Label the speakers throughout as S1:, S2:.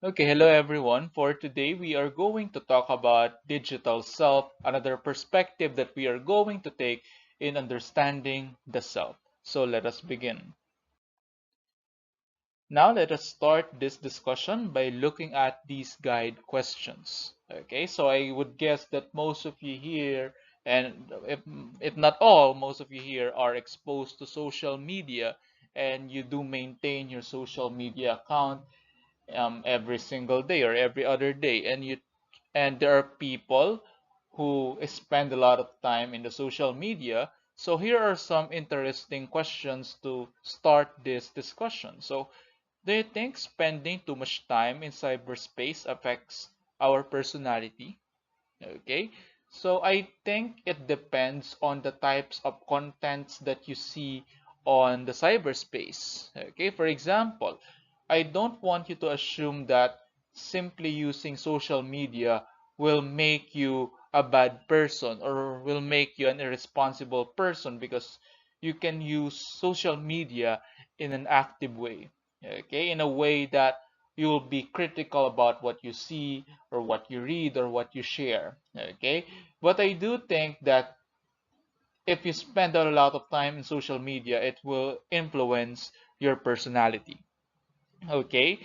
S1: Okay, hello everyone. For today, we are going to talk about digital self, another perspective that we are going to take in understanding the self. So let us begin. Now let us start this discussion by looking at these guide questions. Okay, so I would guess that most of you here, and if not all, most of you here are exposed to social media and you do maintain your social media account every single day or every other day, and there are people who spend a lot of time in the social media. So here are some interesting questions to start this discussion. So do you think spending too much time in cyberspace affects our personality? Okay, so I think it depends on the types of contents that you see on the cyberspace. Okay, for example, I don't want you to assume that simply using social media will make you a bad person or will make you an irresponsible person, because you can use social media in an active way. Okay, in a way that you will be critical about what you see or what you read or what you share. Okay, but I do think that if you spend a lot of time in social media, it will influence your personality. Okay,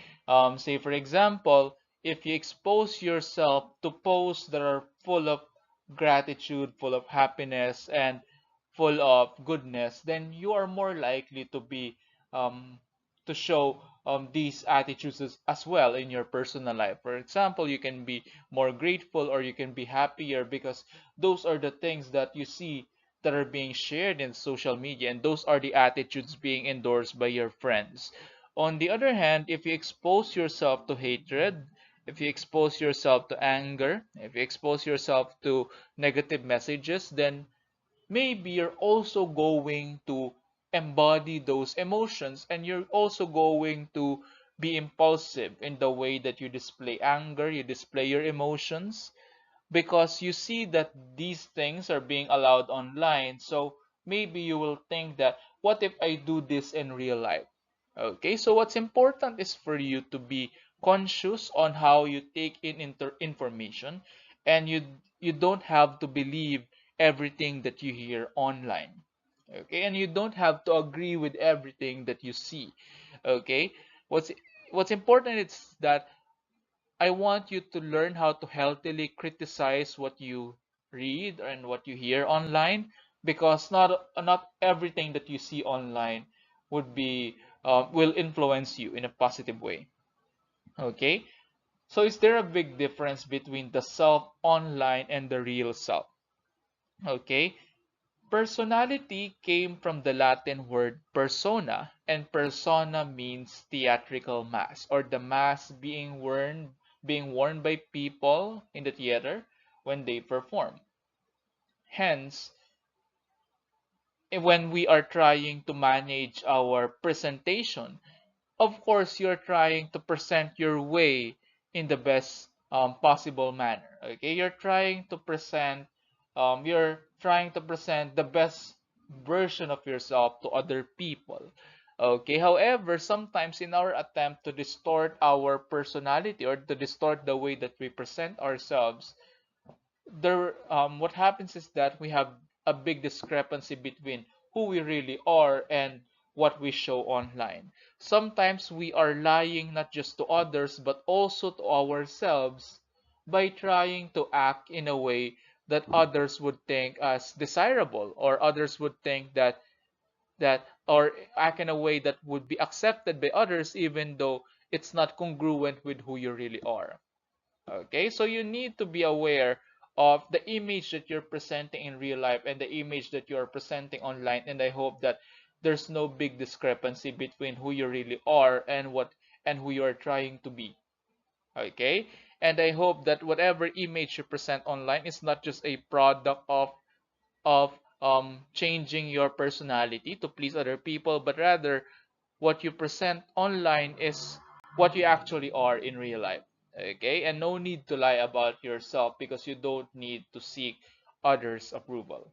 S1: say for example, if you expose yourself to posts that are full of gratitude, full of happiness, and full of goodness, then you are more likely to be um, to show these attitudes as well in your personal life. For example, you can be more grateful or you can be happier because those are the things that you see that are being shared in social media, and those are the attitudes being endorsed by your friends. On the other hand, if you expose yourself to hatred, if you expose yourself to anger, if you expose yourself to negative messages, then maybe you're also going to embody those emotions, and you're also going to be impulsive in the way that you display anger, you display your emotions, because you see that these things are being allowed online. So maybe you will think that, what if I do this in real life? Okay, so what's important is for you to be conscious on how you take in information, and you don't have to believe everything that you hear online. Okay, and you don't have to agree with everything that you see. Okay, what's what's important is that I want you to learn how to healthily criticize what you read and what you hear online, because not everything that you see online would be will influence you in a positive way. Okay, so is there a big difference between the self online and the real self? Okay, personality came from the Latin word persona, and persona means theatrical mask, or the mask being worn by people in the theater when they perform. Hence, when we are trying to manage our presentation, of course you're trying to present your way in the best possible manner. Okay, you're trying to present the best version of yourself to other people. Okay, however, sometimes in our attempt to distort our personality or to distort the way that we present ourselves, what happens is that we have a big discrepancy between who we really are and what we show online. Sometimes we are lying not just to others but also to ourselves by trying to act in a way that others would think as desirable, or others would think that or act in a way that would be accepted by others, even though it's not congruent with who you really are. Okay, so you need to be aware of the image that you're presenting in real life and the image that you're presenting online, and I hope that there's no big discrepancy between who you really are and who you are trying to be. Okay, and I hope that whatever image you present online is not just a product of changing your personality to please other people, but rather what you present online is what you actually are in real life. Okay, and no need to lie about yourself, because you don't need to seek others' approval.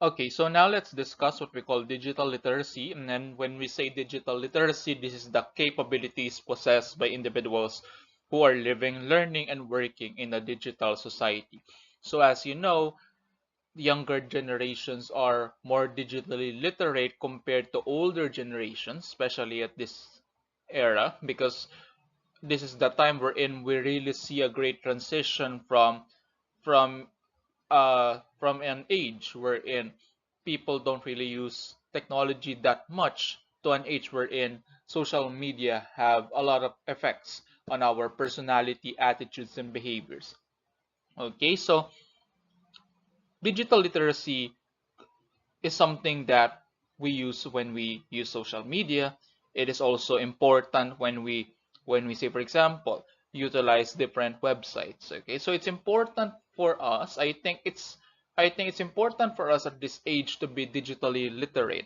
S1: Okay, so now let's discuss what we call digital literacy. And then when we say digital literacy, this is the capabilities possessed by individuals who are living, learning, and working in a digital society. So as you know, younger generations are more digitally literate compared to older generations, especially at this era, because this is the time wherein we really see a great transition from from an age wherein people don't really use technology that much to an age wherein social media have a lot of effects on our personality, attitudes, and behaviors. Okay, so digital literacy is something that we use when we use social media. It is also important when we say, for example, utilize different websites. Okay, so it's important for us. I think it's important for us at this age to be digitally literate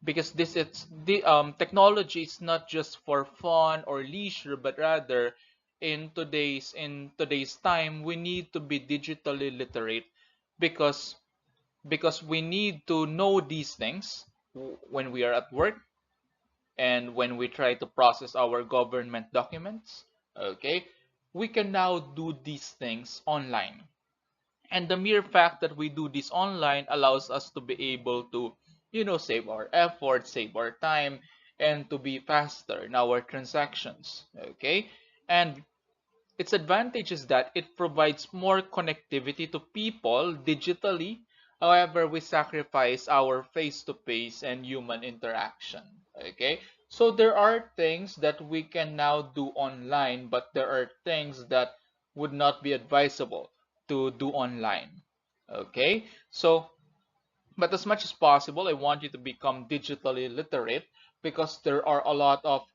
S1: because this is the technology is not just for fun or leisure, but rather in today's time we need to be digitally literate because we need to know these things when we are at work and when we try to process our government documents. Okay, we can now do these things online, and the mere fact that we do this online allows us to be able to, save our effort, save our time, and to be faster in our transactions. Okay, and its advantage is that it provides more connectivity to people digitally. However, we sacrifice our face-to-face and human interaction. Okay? So there are things that we can now do online, but there are things that would not be advisable to do online. Okay? So but as much as possible, I want you to become digitally literate because there are a lot of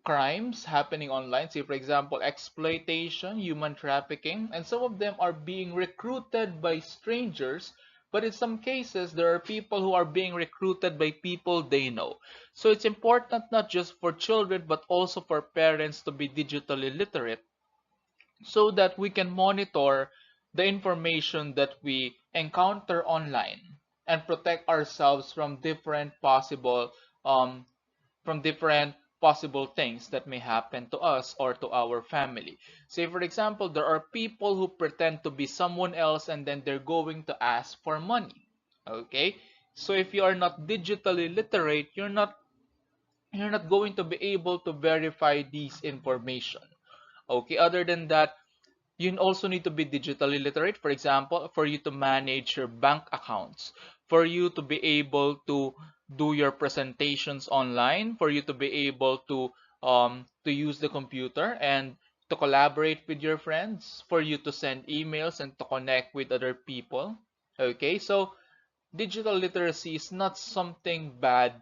S1: crimes happening online. Say, for example, exploitation, human trafficking, and some of them are being recruited by strangers. But in some cases, there are people who are being recruited by people they know. So it's important not just for children, but also for parents to be digitally literate so that we can monitor the information that we encounter online and protect ourselves um, from different possible things that may happen to us or to our family. Say for example, there are people who pretend to be someone else and then they're going to ask for money. Okay? So if you are not digitally literate, you're not going to be able to verify these information. Okay, other than that, you also need to be digitally literate. For example, for you to manage your bank accounts, for you to be able to do your presentations online, for you to be able to use the computer and to collaborate with your friends, for you to send emails and to connect with other people. Okay, so digital literacy is not something bad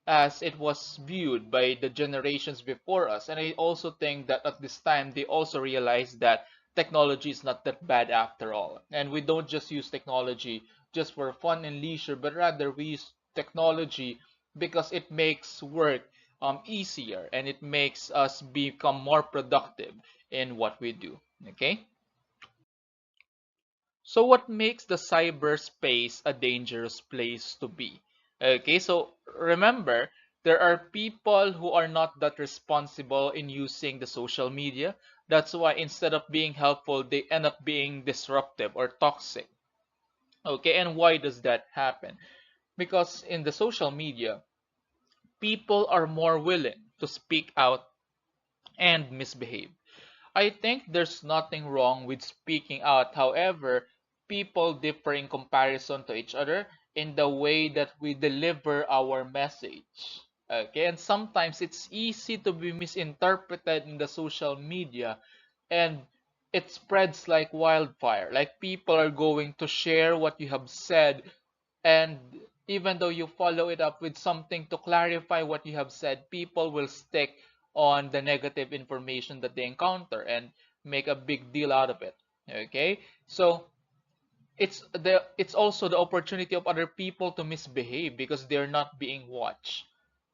S1: as it was viewed by the generations before us. And I also think that at this time, they also realized that technology is not that bad after all. And we don't just use technology just for fun and leisure, but rather we use technology because it makes work easier and it makes us become more productive in what we do. Okay? So what makes the cyberspace a dangerous place to be? Okay, so remember, there are people who are not that responsible in using the social media. That's why instead of being helpful, they end up being disruptive or toxic. Okay, and why does that happen? Because in the social media, people are more willing to speak out and misbehave. I think there's nothing wrong with speaking out. However, people differ in comparison to each other in the way that we deliver our message. Okay, and sometimes it's easy to be misinterpreted in the social media and it spreads like wildfire. Like people are going to share what you have said, and even though you follow it up with something to clarify what you have said, people will stick on the negative information that they encounter and make a big deal out of it. Okay? So it's also the opportunity of other people to misbehave because they're not being watched.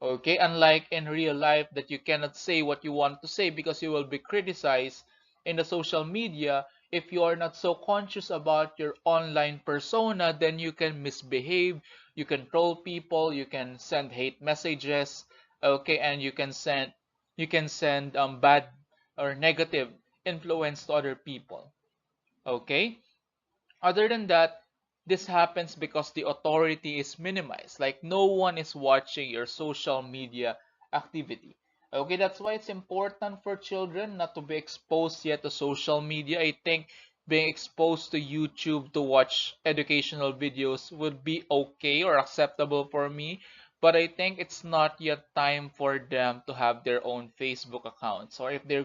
S1: Okay? Unlike in real life that you cannot say what you want to say because you will be criticized in the social media, If you are not so conscious about your online persona, then you can misbehave, you can troll people, you can send hate messages, okay, and you can send bad or negative influence to other people, okay. Other than that, this happens because the authority is minimized. Like no one is watching your social media activity. Okay, that's why it's important for children not to be exposed yet to social media. I think being exposed to YouTube to watch educational videos would be okay or acceptable for me, but I think it's not yet time for them to have their own Facebook accounts. Or if they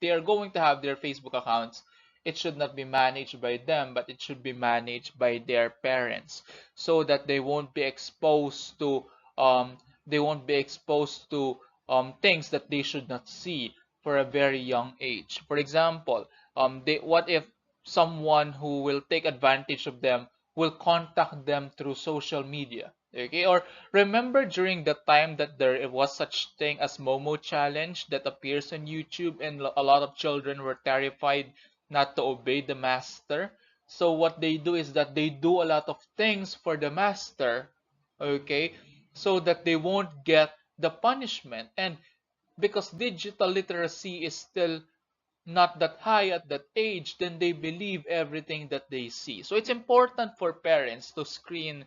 S1: are going to have their Facebook accounts, it should not be managed by them, but it should be managed by their parents, so that um, they won't be exposed to things that they should not see for a very young age. For example, what if someone who will take advantage of them will contact them through social media? Okay, or remember during the time that there was such thing as Momo challenge that appears on YouTube, and a lot of children were terrified not to obey the master. So what they do is that they do a lot of things for the master, okay, so that they won't get the punishment. And because digital literacy is still not that high at that age, then they believe everything that they see. So it's important for parents to screen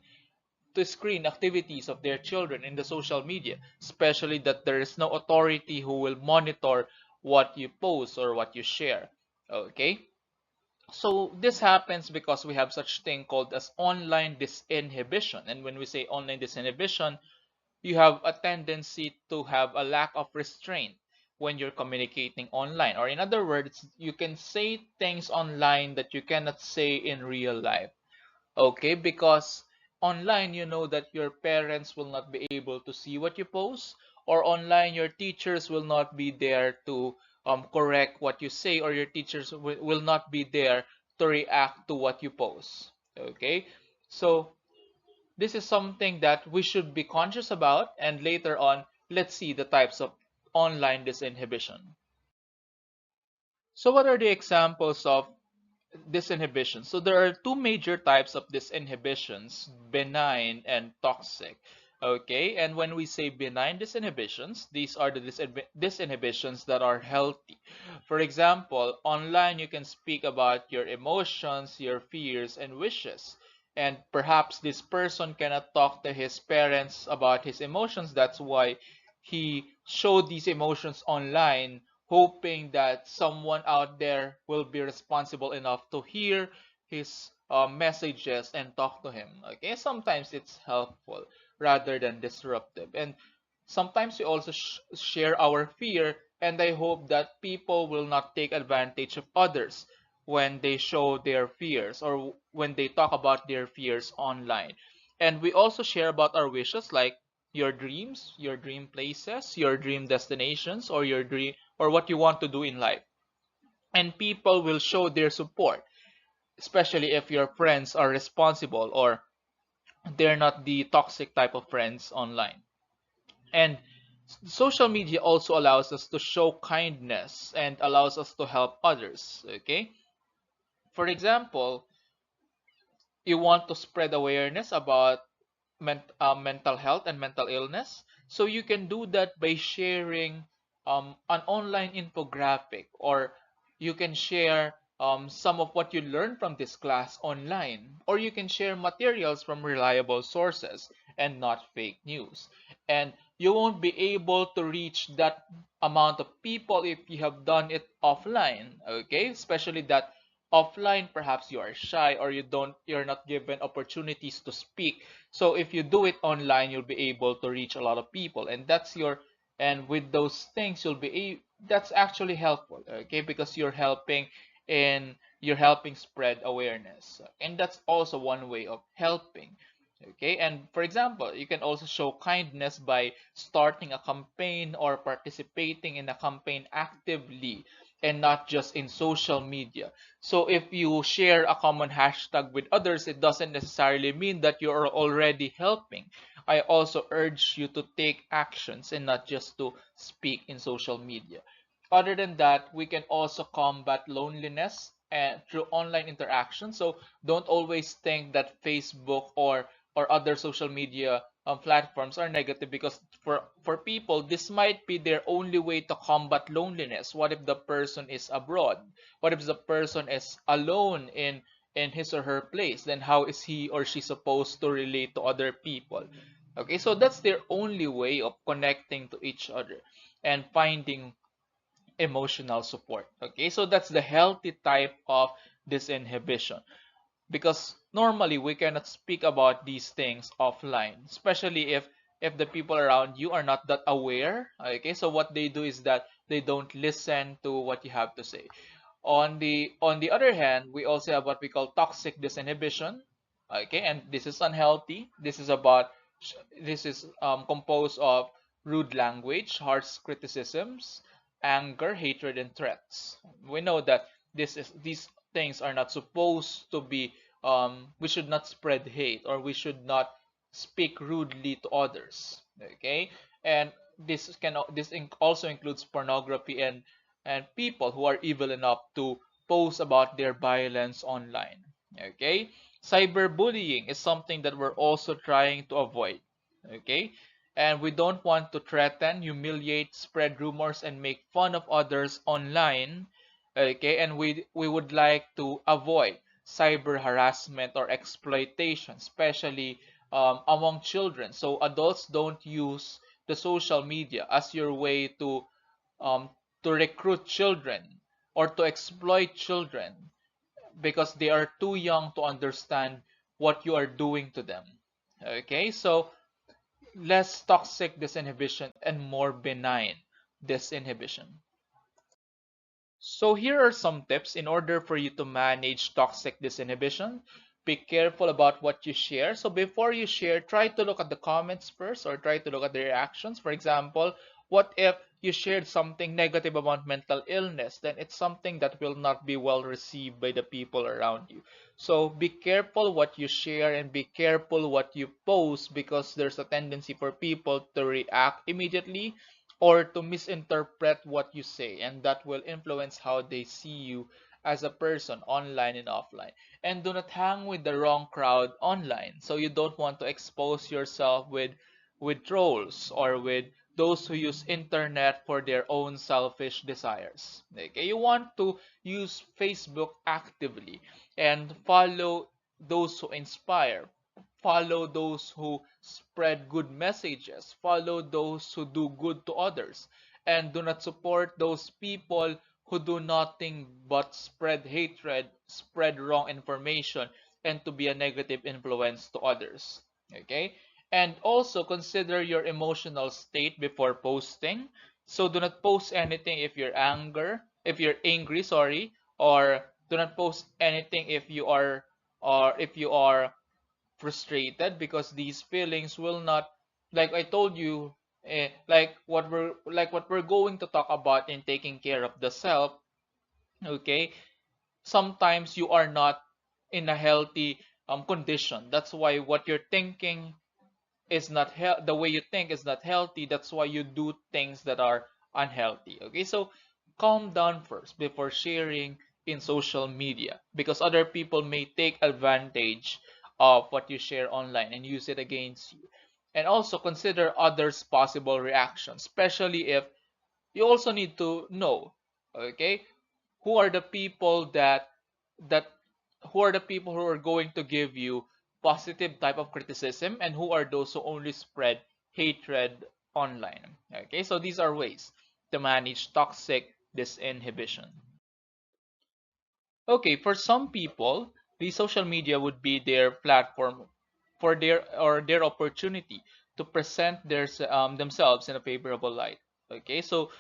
S1: activities of their children in the social media, especially that there is no authority who will monitor what you post or what you share. Okay? So this happens because we have such thing called as online disinhibition. And when we say online disinhibition, you have a tendency to have a lack of restraint when you're communicating online. Or in other words, you can say things online that you cannot say in real life. Okay, because online you know that your parents will not be able to see what you post, or online your teachers will not be there to correct what you say, or your teachers will not be there to react to what you post. Okay, so this is something that we should be conscious about, and later on, let's see the types of online disinhibition. So what are the examples of disinhibition? So there are two major types of disinhibitions, benign and toxic. Okay, and when we say benign disinhibitions, these are the disinhibitions that are healthy. For example, online you can speak about your emotions, your fears, and wishes. And perhaps this person cannot talk to his parents about his emotions. That's why he showed these emotions online, hoping that someone out there will be responsible enough to hear his messages and talk to him. Okay, sometimes it's helpful rather than disruptive. And sometimes we also share our fear, and I hope that people will not take advantage of others when they show their fears or when they talk about their fears online. And we also share about our wishes, like your dreams, your dream places, your dream destinations, or your dream or what you want to do in life. And people will show their support, especially if your friends are responsible or they're not the toxic type of friends online. And social media also allows us to show kindness and allows us to help others. Okay, for example, you want to spread awareness about mental health and mental illness. So you can do that by sharing an online infographic, or you can share some of what you learned from this class online, or you can share materials from reliable sources and not fake news. And you won't be able to reach that amount of people if you have done it offline, okay? Especially that offline perhaps you are shy, or you're not given opportunities to speak. So if you do it online, you'll be able to reach a lot of people, and with those things that's actually helpful, okay, because you're helping spread awareness, and that's also one way of helping. Okay, and for example, you can also show kindness by starting a campaign or participating in a campaign actively, and not just in social media. So if you share a common hashtag with others, it doesn't necessarily mean that you are already helping. I also urge you to take actions and not just to speak in social media. Other than that, we can also combat loneliness and through online interaction. So don't always think that Facebook or other social media platforms are negative, because for people this might be their only way to combat loneliness. What if the person is abroad? What if the person is alone in his or her place? Then how is he or she supposed to relate to other people? Okay, so that's their only way of connecting to each other and finding emotional support. Okay, so that's the healthy type of disinhibition, because normally we cannot speak about these things offline, especially if the people around you are not that aware. Okay, so what they do is that they don't listen to what you have to say. On the other hand, we also have what we call toxic disinhibition. Okay, and this is unhealthy. This is composed of rude language, harsh criticisms, anger, hatred, and threats. We know that these things are not supposed to be. We should not spread hate, or we should not speak rudely to others. Okay, and also includes pornography and people who are evil enough to post about their violence online. Okay, cyberbullying is something that we're also trying to avoid. Okay, and we don't want to threaten, humiliate, spread rumors, and make fun of others online. Okay, and we would like to avoid cyber harassment or exploitation, especially among children. So adults don't use the social media as your way um, to recruit children or to exploit children, because they are too young to understand what you are doing to them. Okay, so less toxic disinhibition and more benign disinhibition. So here are some tips in order for you to manage toxic disinhibition. Be careful about what you share. So before you share, try to look at the comments first, or try to look at the reactions. For example, what if you shared something negative about mental illness? Then it's something that will not be well received by the people around you. So be careful what you share and be careful what you post, because there's a tendency for people to react immediately or to misinterpret what you say, and that will influence how they see you as a person online and offline. And do not hang with the wrong crowd online. So you don't want to expose yourself with trolls or with those who use internet for their own selfish desires. Okay, you want to use Facebook actively and follow those who inspire, follow those who spread good messages, follow those who do good to others, and do not support those people who do nothing but spread hatred, spread wrong information, and to be a negative influence to others. Okay? And also consider your emotional state before posting. So do not post anything if you're angry, sorry, or do not post anything if you are frustrated, because these feelings will not, like I told you, like what we're going to talk about in taking care of the self. Okay, sometimes you are not in a healthy condition. That's why what you're thinking is not the way you think is not healthy. That's why you do things that are unhealthy. Okay, so calm down first before sharing in social media, because other people may take advantage of what you share online and use it against you. And also consider others possible reactions, especially if you also need to know, okay, who are the people that who are the people who are going to give you positive type of criticism, and who are those who only spread hatred online. Okay, so these are ways to manage toxic disinhibition. Okay, for some people, the social media would be their platform for their opportunity to present themselves in a favorable light. Okay, so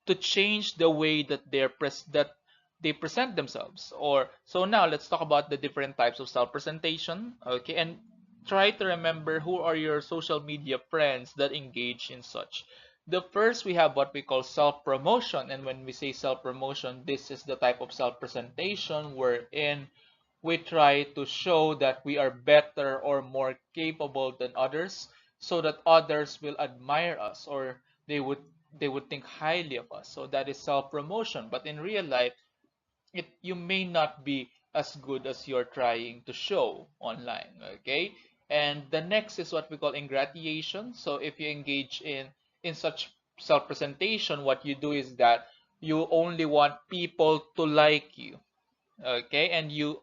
S1: to change the way that they present themselves. Or so now let's talk about the different types of self-presentation. Okay, and try to remember who are your social media friends that engage in such. The first, we have what we call self-promotion, and when we say self-promotion, this is the type of self-presentation wherein we try to show that we are better or more capable than others, so that others will admire us, or they would they would think highly of us. So that is self-promotion. But in real life, you may not be as good as you're trying to show online. Okay, and the next is what we call ingratiation. So if you engage in such self-presentation, what you do is that you only want people to like you. Okay, and you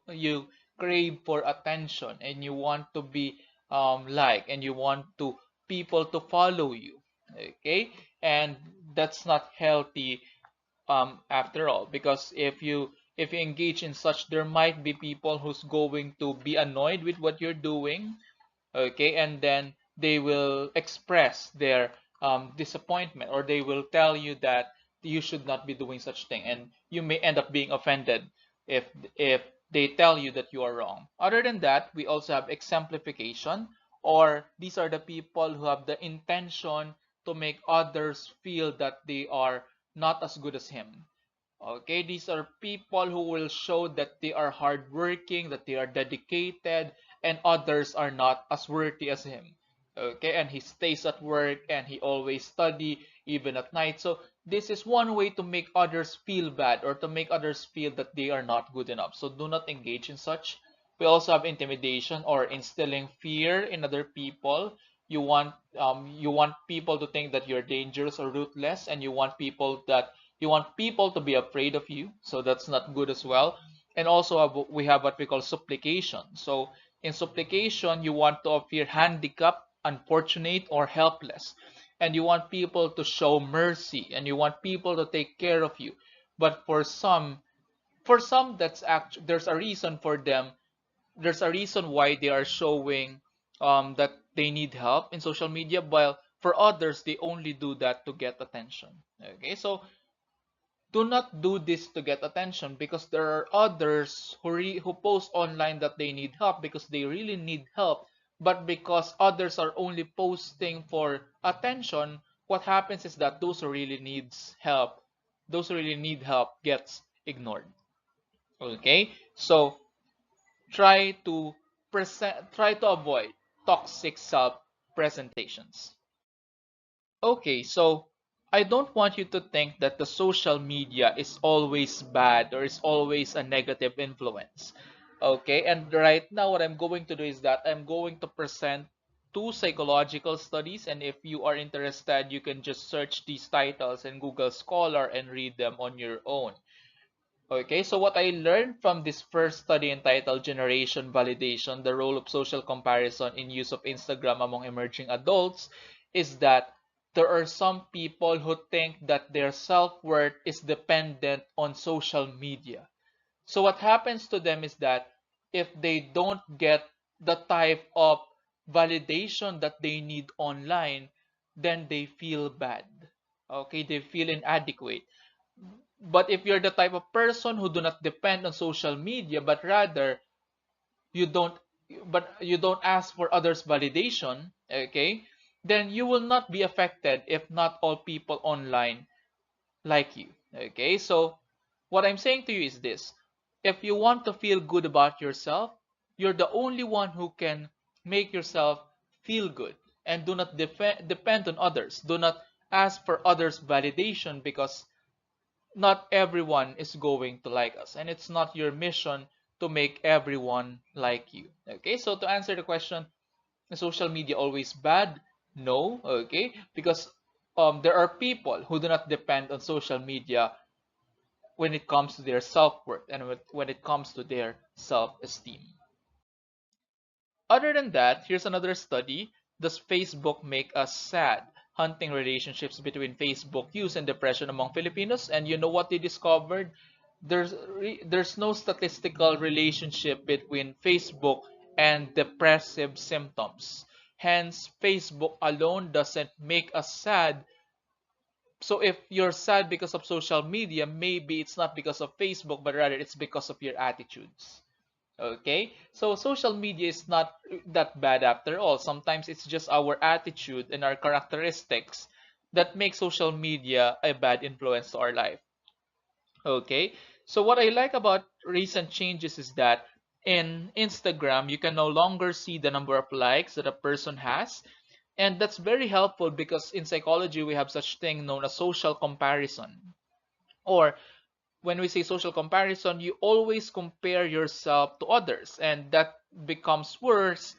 S1: crave for attention, and you want to be liked, and you want to people to follow you. Okay, and that's not healthy, after all, because if you engage in such, there might be people who's going to be annoyed with what you're doing. Okay, and then they will express their disappointment, or they will tell you that you should not be doing such thing, and you may end up being offended if if they tell you that you are wrong. Other than that, we also have exemplification, or these are the people who have the intention to make others feel that they are not as good as him. Okay, these are people who will show that they are hardworking, that they are dedicated, and others are not as worthy as him. Okay, and he stays at work and he always study even at night. So this is one way to make others feel bad, or to make others feel that they are not good enough. So do not engage in such. We also have intimidation, or instilling fear in other people. You want people to think that you're dangerous or ruthless, and you want people to be afraid of you, so that's not good as well. And also we have what we call supplication. So in supplication, you want to appear handicapped, unfortunate, or helpless, and you want people to show mercy, and you want people to take care of you. But for some, there's a reason for them. There's a reason why they are showing that they need help in social media, while for others they only do that to get attention. Okay, so do not do this to get attention, because there are others who post online that they need help because they really need help, but because others are only posting for attention, what happens is that those who really need help gets ignored. Okay, so try to try to avoid toxic self presentations. Okay, so I don't want you to think that the social media is always bad, or is always a negative influence. Okay, and right now what I'm going to do is that I'm going to present two psychological studies, and if you are interested, you can just search these titles in Google Scholar and read them on your own. Okay, so what I learned from this first study entitled Generation Validation, the Role of Social Comparison in Use of Instagram Among Emerging Adults, is that there are some people who think that their self-worth is dependent on social media. So what happens to them is that if they don't get the type of validation that they need online, then they feel bad. Okay, they feel inadequate. But if you're the type of person who do not depend on social media, but rather you don't you don't ask for others' validation, okay, then you will not be affected if not all people online like you. Okay, so what I'm saying to you is this: if you want to feel good about yourself, you're the only one who can make yourself feel good. And do not depend on others. Do not ask for others' validation, because not everyone is going to like us, and it's not your mission to make everyone like you. Okay, so to answer the question, is social media always bad? No. Okay, because there are people who do not depend on social media when it comes to their self-worth, and when it comes to their self-esteem. Other than that, here's another study. Does Facebook make us sad? Hunting relationships between Facebook use and depression among Filipinos. And you know what they discovered? There's no statistical relationship between Facebook and depressive symptoms. Hence, Facebook alone doesn't make us sad. So if you're sad because of social media, maybe it's not because of Facebook, but rather it's because of your attitudes. Okay, so social media is not that bad after all. Sometimes it's just our attitude and our characteristics that make social media a bad influence to our life. Okay, so what I like about recent changes is that in Instagram, you can no longer see the number of likes that a person has. And that's very helpful, because in psychology, we have such thing known as social comparison. Or when we say social comparison, you always compare yourself to others, and that becomes worse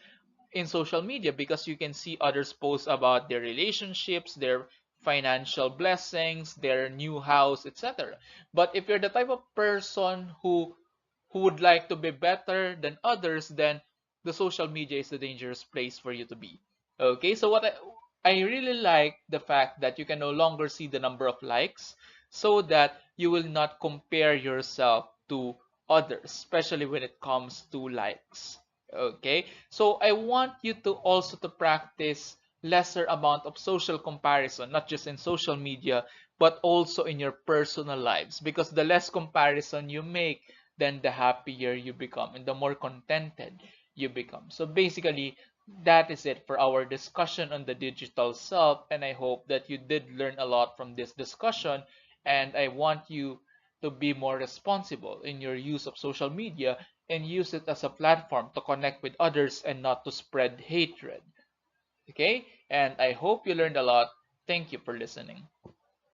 S1: in social media because you can see others post about their relationships, their financial blessings, their new house, etc. But if you're the type of person who would like to be better than others, then the social media is a dangerous place for you to be. Okay, so I really like the fact that you can no longer see the number of likes so that you will not compare yourself to others, especially when it comes to likes. Okay, so I want you to also to practice lesser amount of social comparison, not just in social media, but also in your personal lives, because the less comparison you make, then the happier you become and the more contented you become. So basically, that is it for our discussion on the digital self, and I hope that you did learn a lot from this discussion, and I want you to be more responsible in your use of social media and use it as a platform to connect with others and not to spread hatred. Okay? And I hope you learned a lot. Thank you for listening.